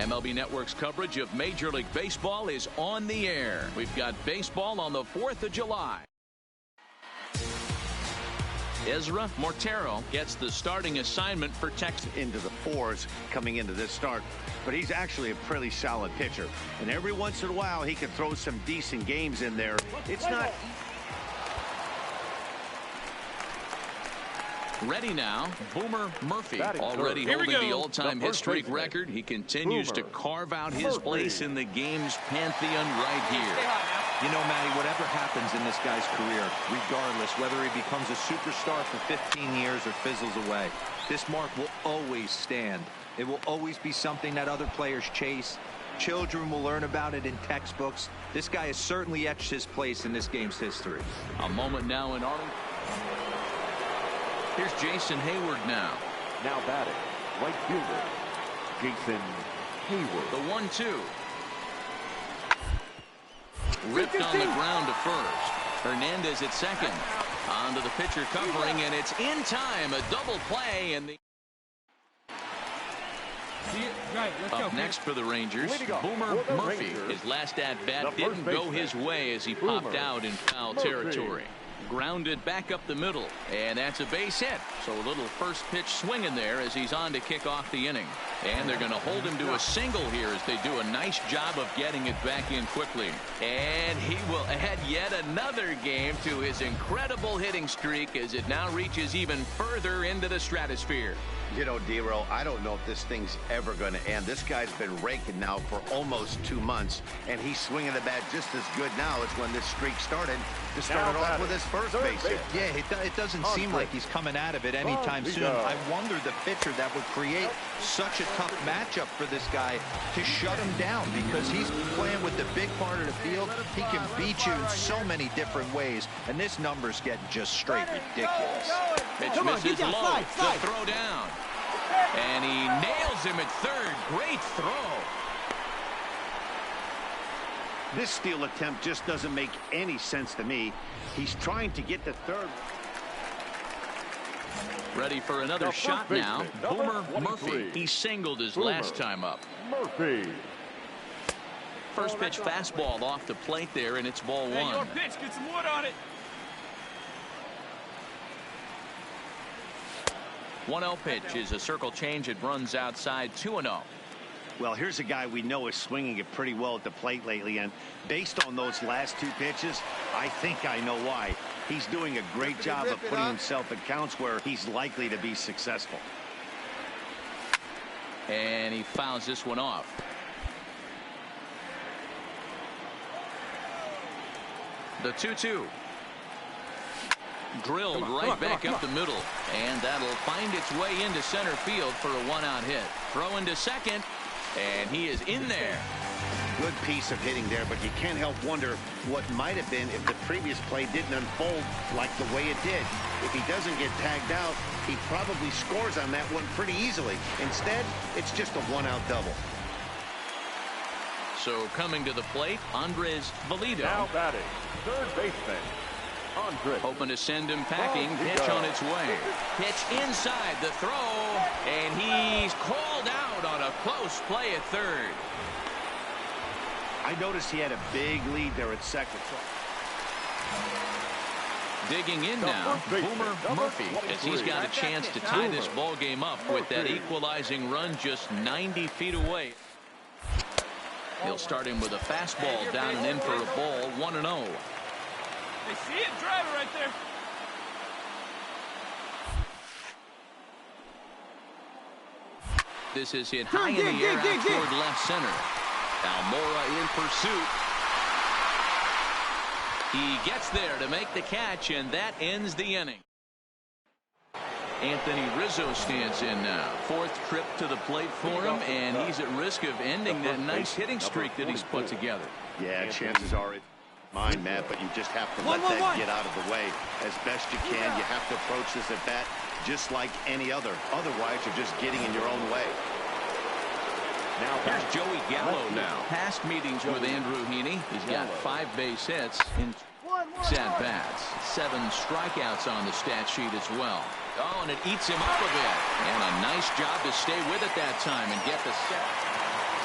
MLB Network's coverage of Major League Baseball is on the air. We've got baseball on the 4th of July. Ezra Mortero gets the starting assignment for Texas. Into the fours coming into this start, but he's actually a pretty solid pitcher. And every once in a while, he can throw some decent games in there. It's not... Ready now, Boomer Murphy, already holding the all-time hit streak record. He continues to carve out his place in the game's pantheon right here. You know, Matty, whatever happens in this guy's career, regardless whether he becomes a superstar for 15 years or fizzles away, this mark will always stand. It will always be something that other players chase. Children will learn about it in textbooks. This guy has certainly etched his place in this game's history. A moment now in Arlington. Here's Jason Hayward now. Now batting, right fielder, Jason Hayward. The 1-2. Ripped on the ground to first. Hernandez at second. On to the pitcher covering, and it's in time. A double play, and the... Up next for the Rangers, Boomer Murphy. His last at-bat didn't go his way as he popped out in foul territory. Grounded back up the middle, and that's a base hit. So a little first pitch swing in there as he's on to kick off the inning. And they're going to hold him to a single here as they do a nice job of getting it back in quickly. And he will add yet another game to his incredible hitting streak as it now reaches even further into the stratosphere. You know, D-Roll, I don't know if this thing's ever going to end. This guy's been raking now for almost 2 months, and he's swinging the bat just as good now as when this streak started. Just started off with his first base hit. Yeah, it doesn't seem like he's coming out of it anytime soon. I wonder the pitcher that would create such a tough matchup for this guy to shut him down, because he's playing with the big part of the field. He can beat you in so many different ways, and this number's getting just straight ridiculous. Pitch misses low. The throw down. And he nails him at third. Great throw. This steal attempt just doesn't make any sense to me. He's trying to get to third. Ready for another shot now. Boomer Murphy. He singled his last time up. Murphy. First pitch fastball off the plate there, and it's ball one. Your pitch. Get some wood on it. 1-0 pitch is a circle change. It runs outside 2-0. Well, here's a guy we know is swinging it pretty well at the plate lately, and based on those last 2 pitches, I think I know why. He's doing a great job of putting himself in counts where he's likely to be successful. And he fouls this one off. The 2-2. Drilled right back up the middle, and that'll find its way into center field for a 1-out hit. Throw into second, and he is in there. Good piece of hitting there, but you can't help wonder what might have been if the previous play didn't unfold like the way it did. If he doesn't get tagged out, he probably scores on that one pretty easily. Instead, it's just a 1-out double. So coming to the plate, Andres Valido. Now batting, third baseman, Andres. Hoping to send him packing. Pitch on its way. Pitch inside the throw, and he's called out on a close play at third. I noticed he had a big lead there at second. Digging in now, Boomer Murphy, as he's got a chance to tie this ball game up with that equalizing run just 90 feet away. He'll start him with a fastball down and in for a ball, 1-0. They see it, drive it right there. This is hit high in the air out toward left center. Almora in pursuit. He gets there to make the catch, and that ends the inning. Anthony Rizzo stands in now. 4th trip to the plate for him, and he's at risk of ending that nice hitting streak that he's put together. Yeah, chances are it's mine, Matt, but you just have to let that get out of the way as best you can. You have to approach this at bat just like any other. Otherwise, you're just getting in your own way. Now here's Joey Gallo now. Past meetings with Andrew Heaney. He's got 5 base hits in at-bats. 7 strikeouts on the stat sheet as well. Oh, and it eats him up a bit. And a nice job to stay with it that time and get the set.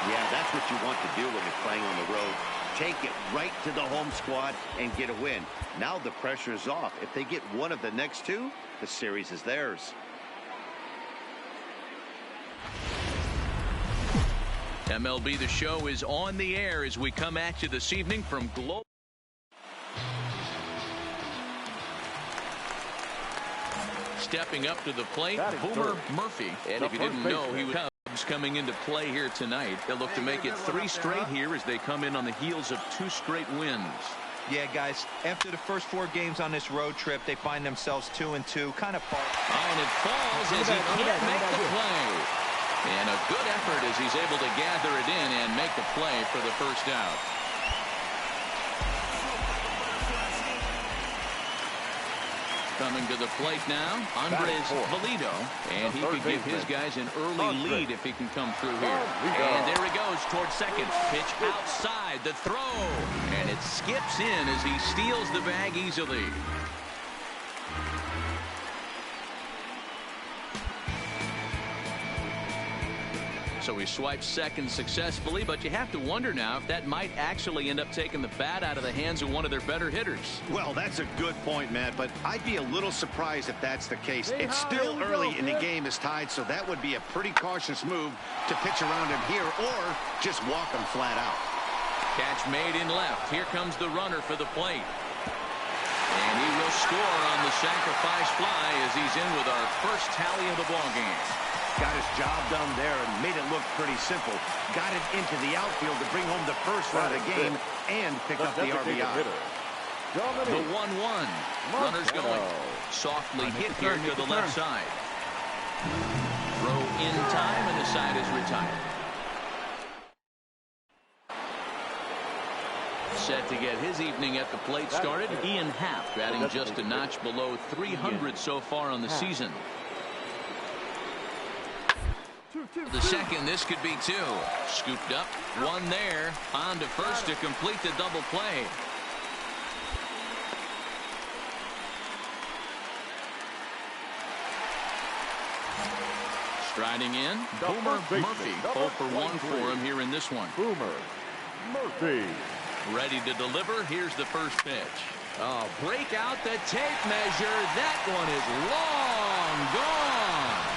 Yeah, that's what you want to do when you're playing on the road. Take it right to the home squad and get a win. Now the pressure is off. If they get one of the next two, the series is theirs. MLB The Show is on the air as we come at you this evening from Global. Stepping up to the plate, Boomer Murphy. And if you didn't know, he was Cubs coming into play here tonight. They'll look to make it 3 straight here as they come in on the heels of 2 straight wins. Yeah, guys, after the first 4 games on this road trip, they find themselves 2-2, kind of far. And it falls as he can't make the play. And a good effort as he's able to gather it in and make the play for the first out. Coming to the plate now, Andres Valido, and he could give his guys an early lead if he can come through here. And there he goes towards second. Pitch outside, the throw, and it skips in as he steals the bag easily. So he swipes second successfully, but you have to wonder now if that might actually end up taking the bat out of the hands of one of their better hitters. Well, that's a good point, Matt, but I'd be a little surprised if that's the case. It's still early and the game is tied, so that would be a pretty cautious move to pitch around him here or just walk him flat out. Catch made in left. Here comes the runner for the plate. And he will score on the sacrifice fly as he's in with our first tally of the ballgame. Got his job done there and made it look pretty simple. Got it into the outfield to bring home the first run of the game and pick up the RBI. The 1-1. Runner's going. Softly hit here to the left side. Throw in time and the side is retired. Set to get his evening at the plate started. Ian Happ batting just a notch below 300 so far on the season. The second, this could be 2. Scooped up, 1 there. On to first to complete the double play. Striding in, Boomer Murphy. 0 for 1 for him here in this one. Boomer Murphy. Ready to deliver. Here's the first pitch. Oh, break out the tape measure. That one is long gone.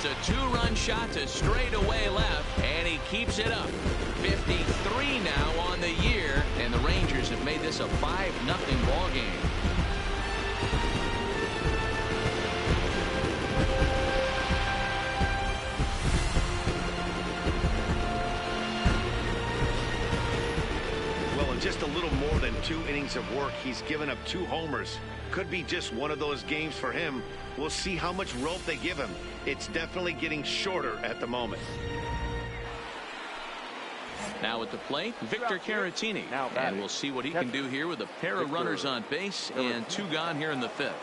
It's a 2-run shot to straightaway left, and he keeps it up. 53 now on the year, and the Rangers have made this a 5-0 ball game. Well, in just a little more than 2 innings of work, he's given up 2 homers. Could be just one of those games for him. We'll see how much rope they give him. It's definitely getting shorter at the moment. Now at the plate, Victor Caratini. And we'll see what he can do here with a pair of runners on base and 2 gone here in the 5th.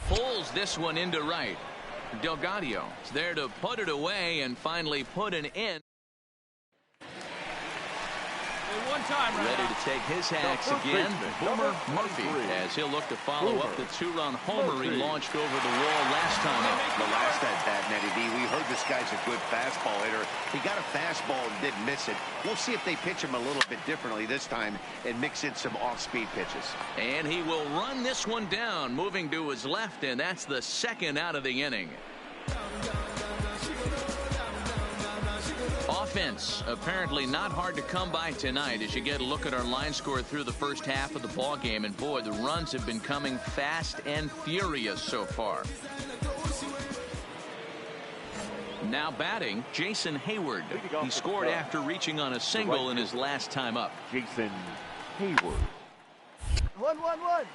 Pulls this one into right. Deecalion is there to put it away and finally put an end. Ready to take his hacks again. Boomer Murphy, as he'll look to follow up the 2-run homer he launched over the wall last time up. The last at bat, Nettie D, we heard this guy's a good fastball hitter. He got a fastball and didn't miss it. We'll see if they pitch him a little bit differently this time and mix in some off-speed pitches. And he will run this one down, moving to his left, and that's the 2nd out of the inning. Offense apparently not hard to come by tonight as you get a look at our line score through the first half of the ball game, and boy, the runs have been coming fast and furious so far. Now batting, Jason Hayward. He scored after reaching on a single in his last time up. Jason Hayward. 1-1-1.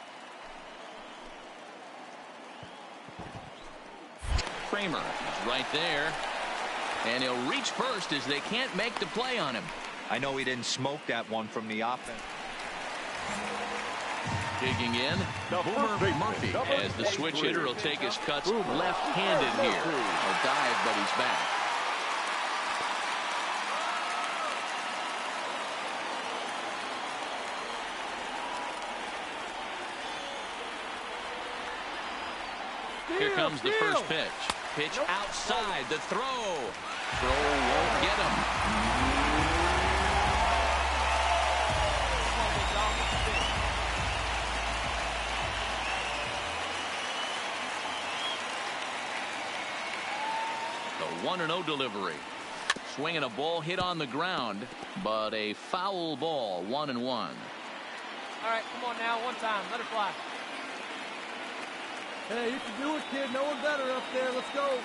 Kramer is right there. And he'll reach first as they can't make the play on him. I know he didn't smoke that one from the offense. Digging in, Boomer Murphy, as the switch hitter will take his cuts left-handed here. A dive, but he's back. Here comes the first pitch. Pitch outside. The throw. Throw won't get him. The 1-0 delivery. Swinging a ball hit on the ground, but a foul ball. 1-1. All right, come on now. One time. Let it fly. Hey, you can do it, kid. No one better up there. Let's go.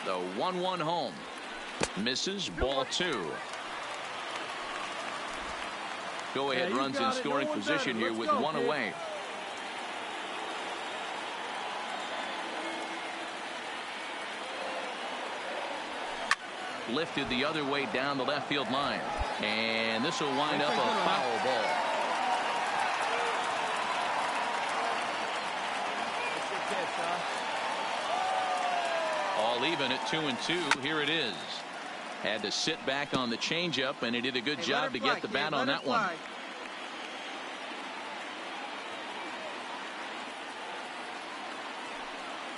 The 1-1 home. Misses. Ball 2. Go ahead runs in scoring position here with one away. Lifted the other way down the left field line. And this will wind up a foul ball. All even at 2-2. Here it is. Had to sit back on the changeup, and he did a good job to get the bat on that one.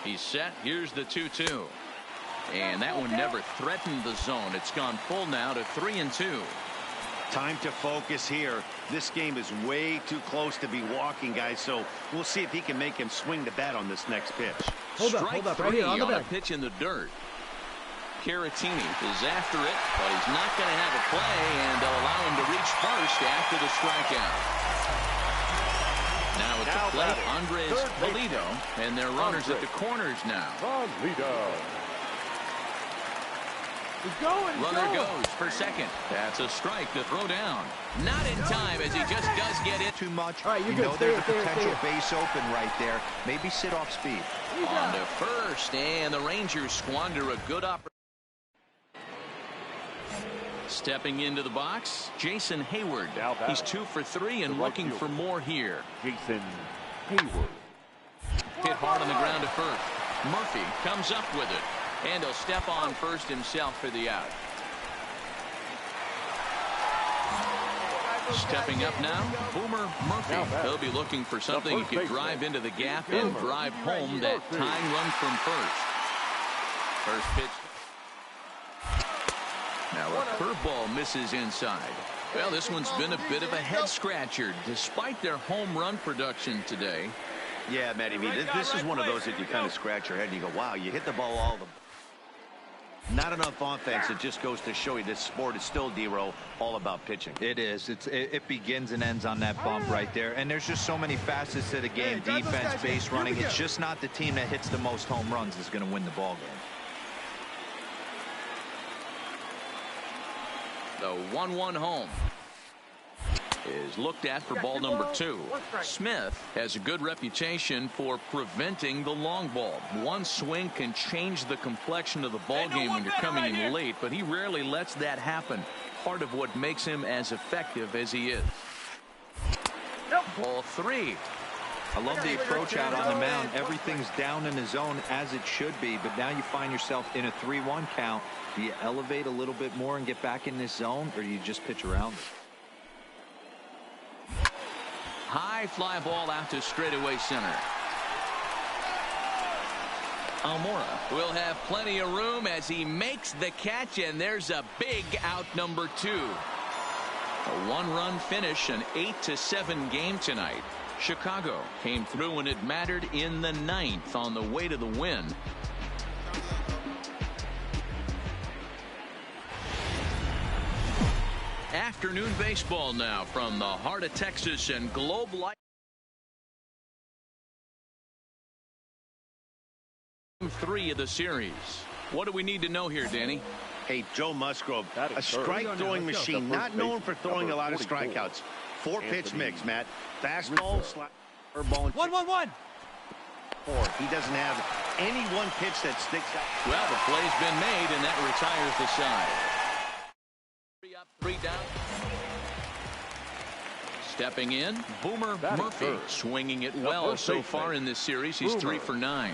He's set. Here's the 2-2. And that one never threatened the zone. It's gone full now to 3-2. Time to focus here. This game is way too close to be walking, guys, so we'll see if he can make him swing the bat on this next pitch. Hold up, right here on the back. Pitch in the dirt. Caratini is after it, but he's not going to have a play, and they'll allow him to reach first after the strikeout. Now at the plate, Andres Polito, and their runners at the corners now. Runner goes for second. That's a strike to throw down. Not in time, as he just does get it. Too much. All right, you know there's a potential base open right there. Maybe sit off speed. On to first, and the Rangers squander a good opportunity. Stepping into the box, Jason Hayward. He's 2 for 3 and looking for more here. Jason Hayward. Hit hard on the ground to first. Murphy comes up with it. And he'll step on first himself for the out. Stepping up now, Boomer Murphy. He'll be looking for something he could drive into the gap and drive home that tying run from first. First pitch. Now a curveball misses inside. Well, this one's been a bit of a head scratcher despite their home run production today. Yeah, Matty, this is one of those that you kind of scratch your head and you go, wow, you hit the ball all the... Not enough offense. It just goes to show you this sport is still, D-Row, all about pitching. It is. It begins and ends on that bump right there. And there's just so many facets to the game. Defense, base running. It's just not the team that hits the most home runs is going to win the ball game. The 1-1 home is looked at for ball number 2. Smith has a good reputation for preventing the long ball. One swing can change the complexion of the ball game when you're coming in late, but he rarely lets that happen. Part of what makes him as effective as he is. Ball 3. I love the approach out on the mound. Everything's down in the zone as it should be, but now you find yourself in a 3-1 count. Do you elevate a little bit more and get back in this zone, or do you just pitch around it? High fly ball out to straightaway center. Almora will have plenty of room as he makes the catch, and there's a big out number 2. A 1-run finish, an 8-7 game tonight. Chicago came through when it mattered in the 9th on the way to the win. Afternoon baseball now from the heart of Texas and Globe Life. 3 of the series. What do we need to know here, Danny? Hey, Joe Musgrove, a strike-throwing machine, not known for throwing a lot of strikeouts. 4-pitch mix, Matt. Fastball, curveball, and 1-1-1. He doesn't have any one pitch that sticks out. Well, the play's been made, and that retires the side. 3 up, 3 down. Stepping in, Boomer Murphy, swinging it well so far in this series. He's 3 for 9.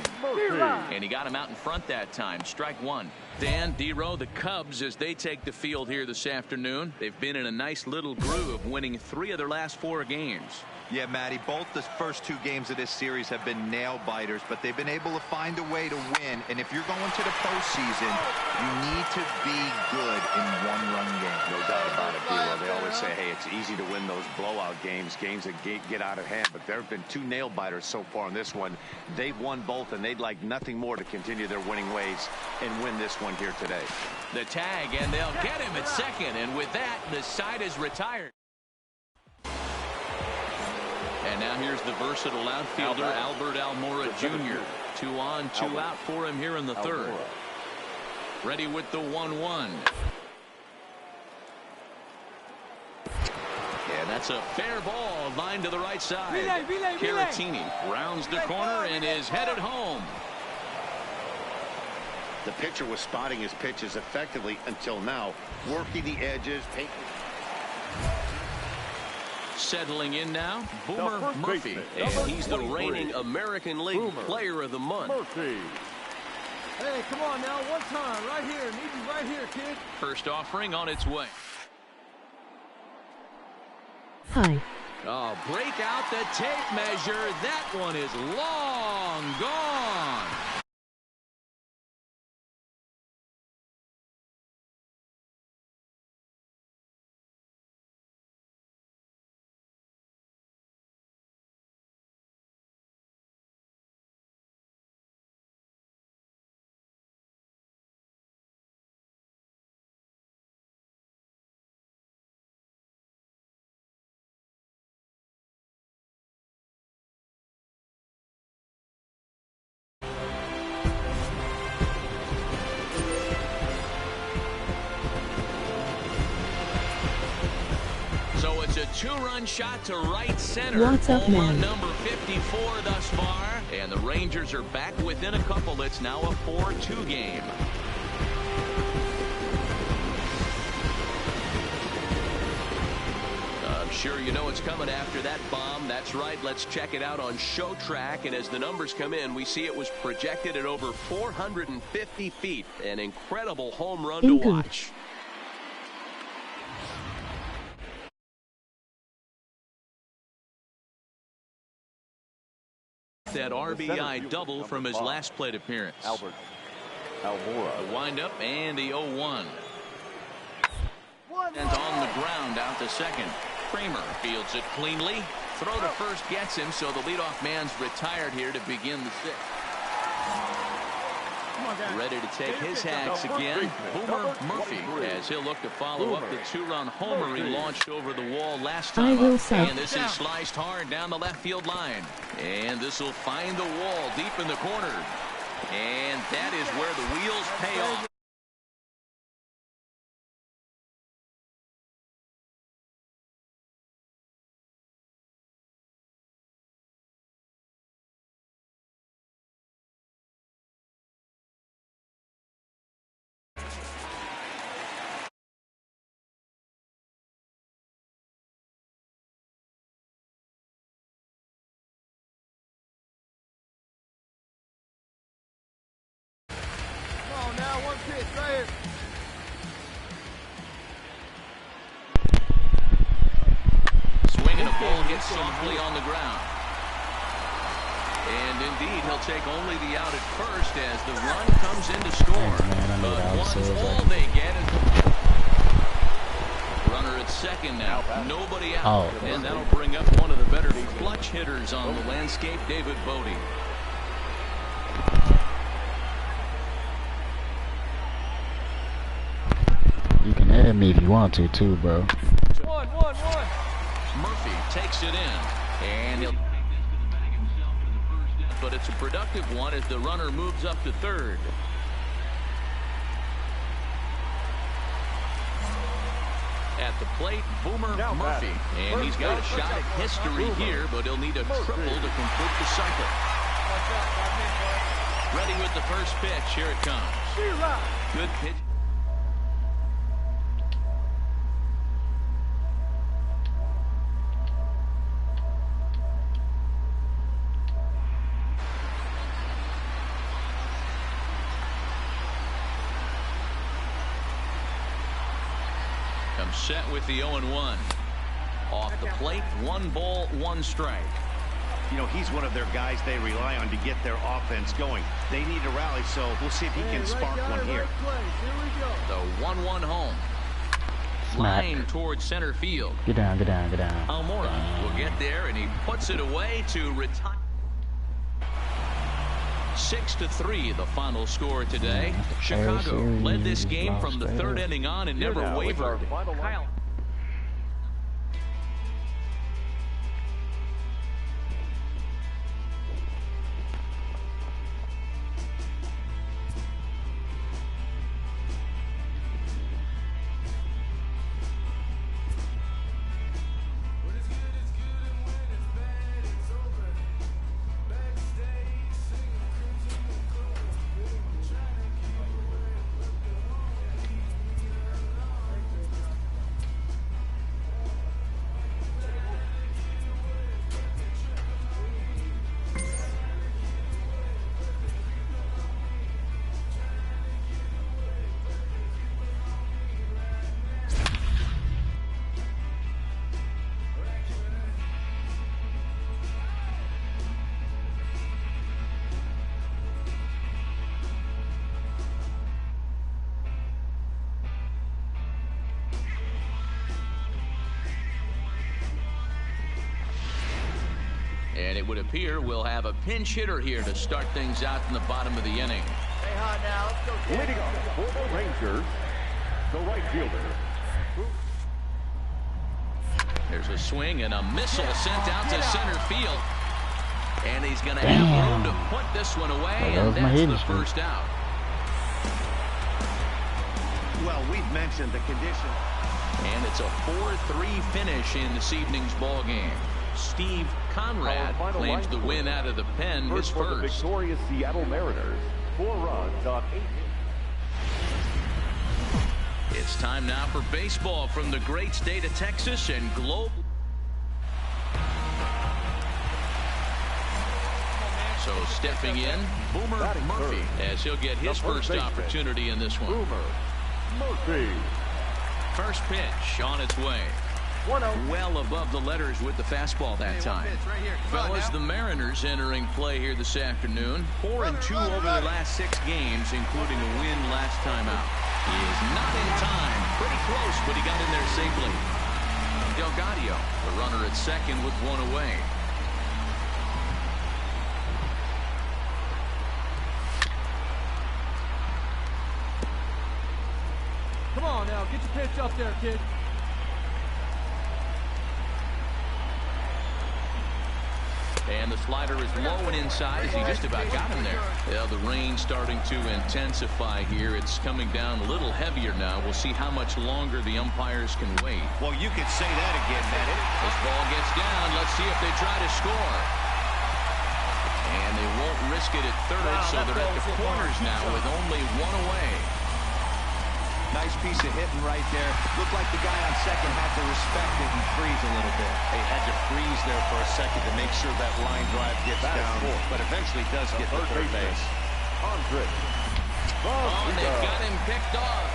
And he got him out in front that time. Strike 1. Dan, D-Row, the Cubs, as they take the field here this afternoon. They've been in a nice little groove, winning 3 of their last 4 games. Yeah, Matty, both the first 2 games of this series have been nail-biters, but they've been able to find a way to win. And if you're going to the postseason, you need to be good in one-run games. No doubt about it, D-Lo. They always say, hey, it's easy to win those blowout games that get out of hand. But there have been 2 nail-biters so far in this one. They've won both, and they'd like nothing more to continue their winning ways and win this one here today. The tag, and they'll get him at second. And with that, the side is retired. And now here's the versatile outfielder, Albert Almora Jr. 2 on, 2 out for him here in the third. Ready with the 1-1. And that's a fair ball, line to the right side. Caratini rounds the corner and is headed home. The pitcher was spotting his pitches effectively until now, working the edges, taking... Settling in now, Boomer Murphy, and he's the reigning American League Player of the Month. Hey, come on now, one time, right here. Need you right here, kid. First offering on its way. Hi. Oh, break out the tape measure. That one is long gone. So it's a 2-run shot to right center. What's up, man? Number 54 thus far. And the Rangers are back within a couple. It's now a 4-2 game. I'm sure you know what's coming after that bomb. That's right. Let's check it out on Show Track. And as the numbers come in, we see it was projected at over 450 feet. An incredible home run to watch. That RBI double from his last plate appearance. Albert Almora. The windup and the 0-1. And on the ground out to second. Kramer fields it cleanly. Throw to first gets him, so the leadoff man's retired here to begin the 6th. Ready to take his hacks again. Boomer Murphy, as he'll look to follow up the 2-run homer he launched over the wall last time up. And this is sliced hard down the left field line. And this will find the wall deep in the corner. And that is where the wheels pay off. Now, one pitch right here. Swinging a ball gets softly on the ground. And indeed, he'll take only the out at first as the run comes in to score. But one's all they get is runner at second now. Nobody out. And that'll bring up one of the better clutch hitters on the landscape, David Bodie. You can add me if you want to, too, bro. 1-1-1. Murphy takes it in, and he'll. But it's a productive one as the runner moves up to third. At the plate, Boomer Murphy, and he's got a shot at history here, but he'll need a triple to complete the cycle. Ready with the first pitch. Here it comes. Good pitch. Set with the 0-1. Off the plate, 1 ball, 1 strike. You know, he's one of their guys they rely on to get their offense going. They need to rally, so we'll see if he can spark one here. The 1-1 home. Line towards center field. Get down, get down, get down. Almora will get there, and he puts it away to retire. 6-3, the final score today. Chicago led this game from the 3rd inning on and never wavered. Kyle. And it would appear we'll have a pinch hitter here to start things out in the bottom of the inning. Stay hot now. Let's go. Leading off for the Rangers, the right fielder. There's a swing and a missile sent out to center field. And he's going to have room to put this one away, and that's the first out. Well, we've mentioned the condition. And it's a 4-3 finish in this evening's ball game. Steve Conrad claims the win out of the pen, his For the first. victorious Seattle Mariners, 4 runs on 8 hits. It's time now for baseball from the great state of Texas and global. So stepping in, Boomer Murphy, as he'll get his first opportunity in this one. Boomer Murphy. First pitch on its way. Well above the letters with the fastball that time. Fellas, the Mariners entering play here this afternoon. 4-2 over their last 6 games, including a win last time out. He is not in time. Pretty close, but he got in there safely. Deecalion, the runner at second with 1 away. Come on now, get your pitch up there, kid. And the slider is low and inside as he just about got him there. Yeah, the rain starting to intensify here. It's coming down a little heavier now. We'll see how much longer the umpires can wait. Well, you could say that again, Matt. This ball gets down. Let's see if they try to score. And they won't risk it at third, so they're at the corners now with only 1 away. Nice piece of hitting right there. Looked like the guy on second had to respect it and freeze a little bit. He had to freeze there for a second to make sure that line drive gets down, but eventually does get to third base. Oh, they've got him picked off.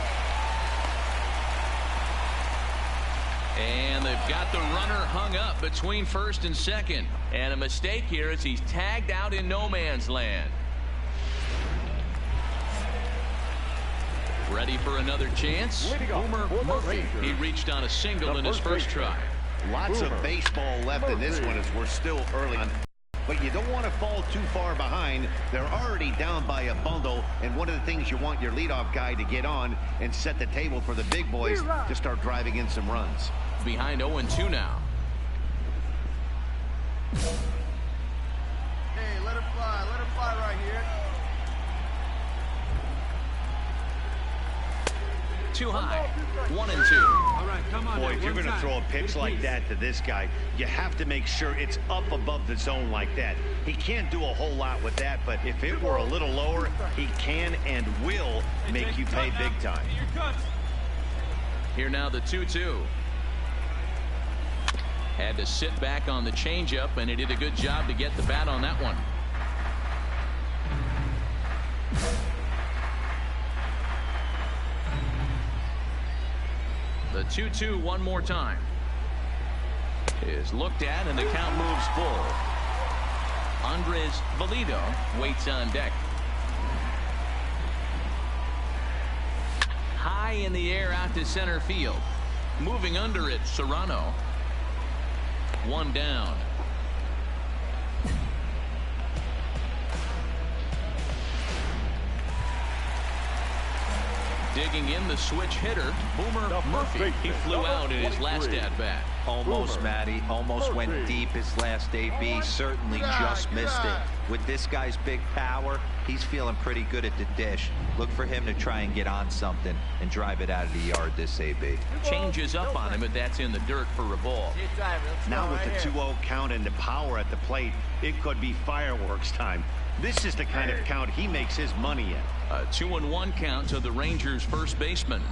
And they've got the runner hung up between first and second. And a mistake here as he's tagged out in no man's land. Ready for another chance? Boomer Murphy. He reached on a single in his first try. Lots of baseball left in this one as we're still early on. But you don't want to fall too far behind. They're already down by a bundle, and one of the things you want your leadoff guy to get on and set the table for the big boys to start driving in some runs. Behind 0-2 now. Hey, let her fly right here. Too high. 1-2. All right, come on. Boy, if you're going to throw a pitch like that to this guy, you have to make sure it's up above the zone like that. He can't do a whole lot with that, but if it were a little lower, he can and will make you pay big time. Here now the 2-2. Had to sit back on the changeup, and he did a good job to get the bat on that one. The 2-2 one more time. is looked at, and the count moves full. Andres Valido waits on deck. High in the air out to center field. Moving under it, Serrano. One down. Digging in, the switch hitter, Boomer Murphy. He flew out in his last at-bat. Almost, Matty. Almost went deep his last AB. Certainly just missed it. With this guy's big power, he's feeling pretty good at the dish. Look for him to try and get on something and drive it out of the yard this AB. Changes up on him, and that's in the dirt for a ball. Now with the 2-0 count and the power at the plate, it could be fireworks time. This is the kind of count he makes his money in. A 2-1 count to the Rangers' first baseman.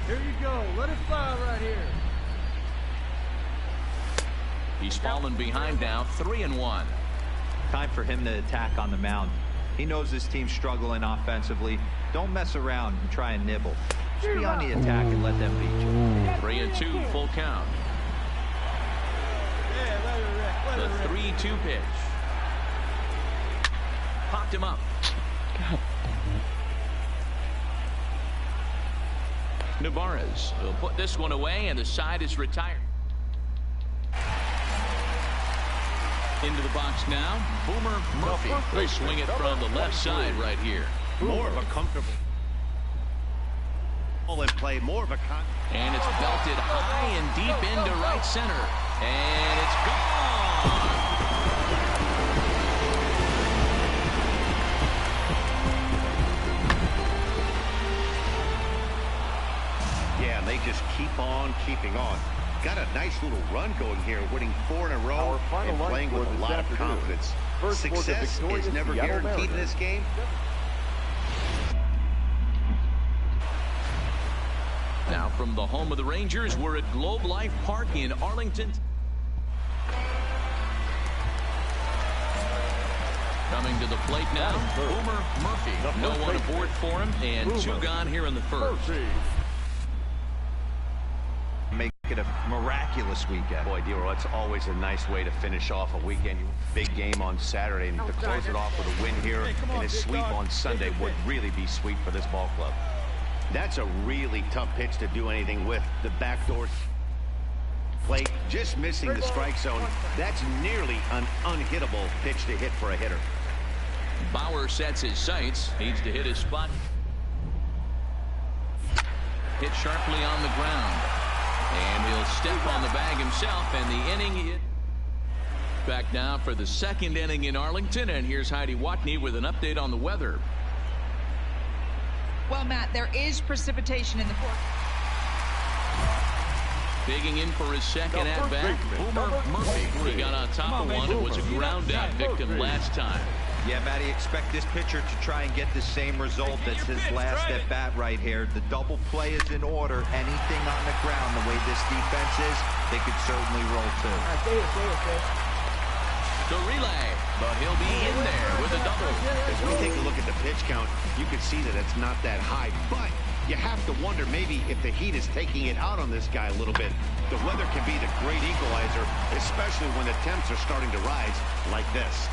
Here you go. Let it fly right here. He's fallen behind now, 3-1. Time for him to attack on the mound. He knows his team's struggling offensively. Don't mess around and try and nibble. Just be on the attack and let them beat you. 3-2, full count. The 3-2 pitch. Popped him up. Navarez will put this one away, and the side is retired. Into the box now, Boomer Murphy. They'll swing it from the left side right here. More of a comfortable in play, more of a and it's belted high and deep into right center, and it's gone. Yeah, and they just keep on keeping on. Got a nice little run going here, winning 4 in a row and playing with a lot of confidence. Success is never guaranteed in this game. Now from the home of the Rangers, we're at Globe Life Park in Arlington. Coming to the plate now, Boomer Murphy. No one aboard for him, and 2 gone here in the first. Make it a miraculous weekend. Boy, Dero, it's always a nice way to finish off a weekend. Big game on Saturday, and to close it off with a win here and a sweep on Sunday would really be sweet for this ball club. That's a really tough pitch to do anything with. The backdoor plate, just missing the strike zone. That's nearly an unhittable pitch to hit for a hitter. Bauer sets his sights, needs to hit his spot. Hit sharply on the ground. And he'll step on the bag himself, and the inning hit. Back now for the second inning in Arlington, and here's Heidi Watney with an update on the weather. Well, Matt, there is precipitation in the fourth. Digging in for his second at-bat, Boomer Murphy. He got on top of one. It was a ground-out victim last time. Yeah, Matty, expect this pitcher to try and get the same result as his last at-bat right here. The double play is in order. Anything on the ground, the way this defense is, they could certainly roll too. The relay, but he'll be in there with a double. As we take a look at the pitch count, you can see that it's not that high, but you have to wonder maybe if the heat is taking it out on this guy a little bit. The weather can be the great equalizer, especially when the temps are starting to rise like this.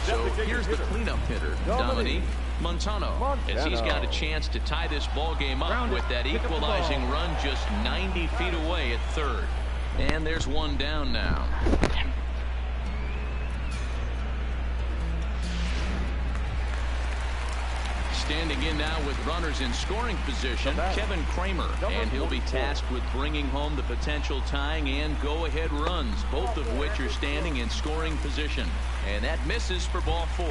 So here's the cleanup hitter, Dominique Montano, as he's got a chance to tie this ball game up with that equalizing run just 90 feet away at third. And there's one down now. Standing in now with runners in scoring position, Kevin Kramer, and he'll be tasked with bringing home the potential tying and go-ahead runs, both of which are standing in scoring position. And that misses for ball 4.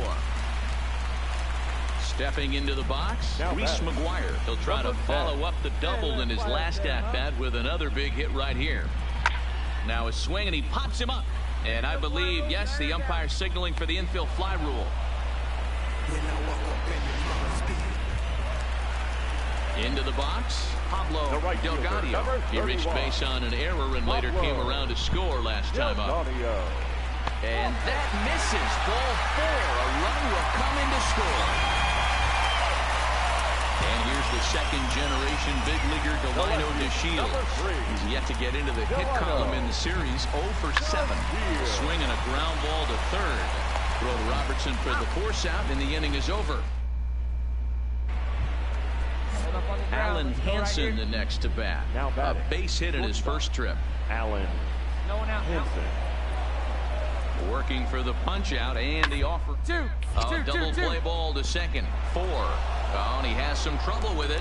Stepping into the box, Reese McGuire. He'll try to follow up the double in his last at-bat with another big hit right here. Now a swing, and he pops him up. And I believe, yes, the umpire signaling for the infield fly rule. Into the box, Pablo Delgado. He reached base on an error and later came around to score last time up. And that misses. Ball 4. A run will come in to score. And here's the second-generation big leaguer Delino DeShields. He's yet to get into the hit column in the series. 0 for 7. Swinging a ground ball to third. Throw to Robertson for the force out, and the inning is over. Alan Hansen the next to bat. A base hit in his first trip. Alan Hansen. Working for the punch out and the offer. Double play ball to second. 4. Oh, and he has some trouble with it.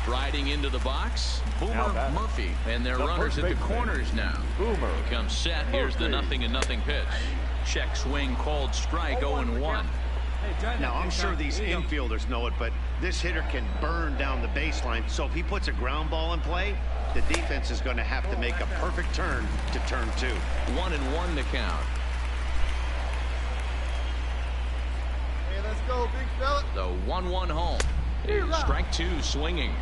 Striding into the box, Boomer Murphy, and their runners at the corners now. Boomer comes set. Here's the 0-0 pitch. Check swing called strike. 0-1. Now, I'm sure these infielders know it, but this hitter can burn down the baseline. So if he puts a ground ball in play, the defense is going to have to make a perfect turn to turn 2. 1-1 the count. Hey, let's go, big fella. The 1-1 home. Is strike 2 swinging.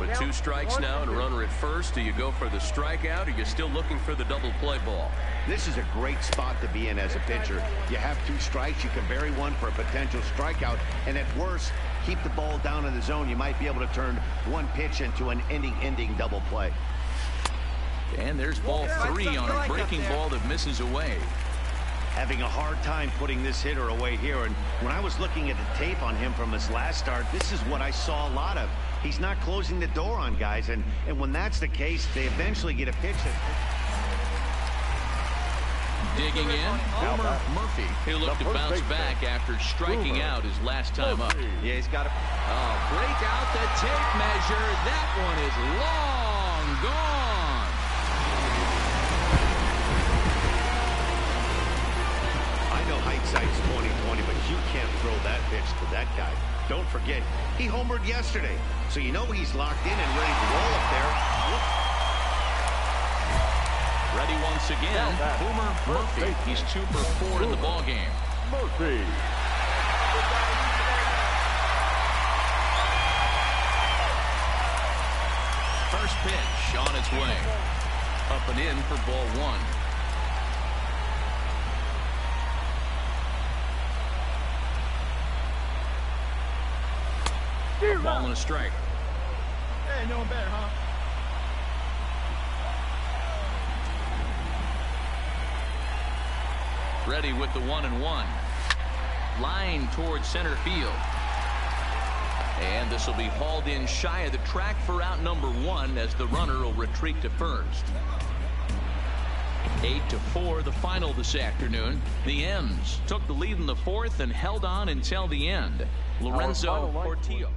With 2 strikes now and a runner at first, do you go for the strikeout, or are you still looking for the double play ball? This is a great spot to be in as a pitcher. You have 2 strikes, you can bury one for a potential strikeout, and at worst, keep the ball down in the zone. You might be able to turn one pitch into an ending double play. And there's ball 3 on a breaking ball that misses away. Having a hard time putting this hitter away here, and when I was looking at the tape on him from his last start, this is what I saw a lot of. He's not closing the door on guys, and when that's the case, they eventually get a pitch that... Digging in, Boomer Murphy. He'll look to bounce back after striking out his last time up. Yeah, he's got to... break out the tape measure. That one is long gone. I know hindsight's 20/20, but you can't throw that pitch to that guy. Don't forget, he homered yesterday, so you know he's locked in and ready to roll up there. Ready once again, Boomer Murphy. He's 2 for 4 in the ballgame. Murphy. First pitch on its way. Up and in for ball 1. Ball and a strike. Hey, no one better, huh? Ready with the 1-1. Line towards center field. And this will be hauled in shy of the track for out number 1 as the runner will retreat to first. 8-4 the final this afternoon. The M's took the lead in the 4th and held on until the end. Lorenzo Portillo.